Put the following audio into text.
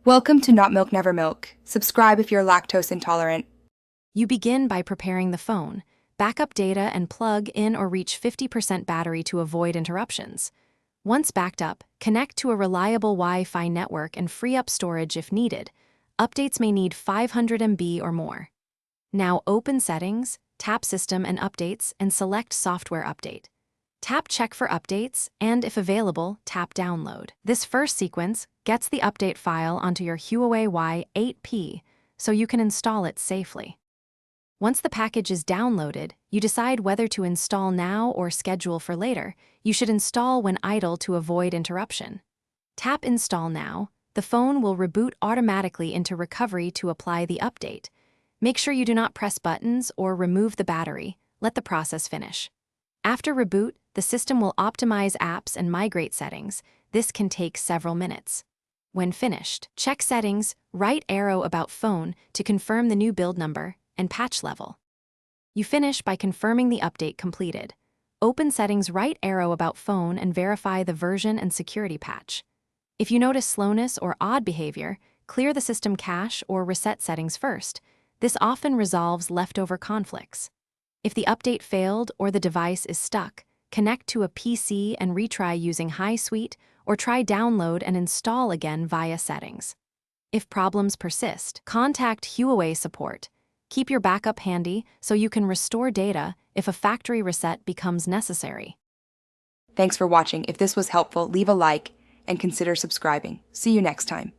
Welcome to Not Milk Never Milk. Subscribe if you're lactose intolerant. You begin by preparing the phone, backup data, and plug in or reach 50% battery to avoid interruptions. Once backed up, connect to a reliable Wi-Fi network and free up storage if needed. Updates may need 500 MB or more. Now open Settings, tap System and Updates, and select Software Update. Tap Check for updates, and if available, tap Download. This first sequence gets the update file onto your Huawei Y8p, so you can install it safely. Once the package is downloaded, you decide whether to install now or schedule for later. You should install when idle to avoid interruption. Tap Install Now. The phone will reboot automatically into recovery to apply the update. Make sure you do not press buttons or remove the battery. Let the process finish. After reboot, the system will optimize apps and migrate settings. This can take several minutes. When finished, check Settings, right arrow About Phone to confirm the new build number, and patch level. You finish by confirming the update completed. Open Settings, right arrow About Phone, and verify the version and security patch. If you notice slowness or odd behavior, clear the system cache or reset settings first. This often resolves leftover conflicts. If the update failed or the device is stuck, connect to a PC and retry using HiSuite, or try download and install again via settings. If problems persist, contact Huawei support. Keep your backup handy so you can restore data if a factory reset becomes necessary. Thanks for watching. If this was helpful, leave a like and consider subscribing. See you next time.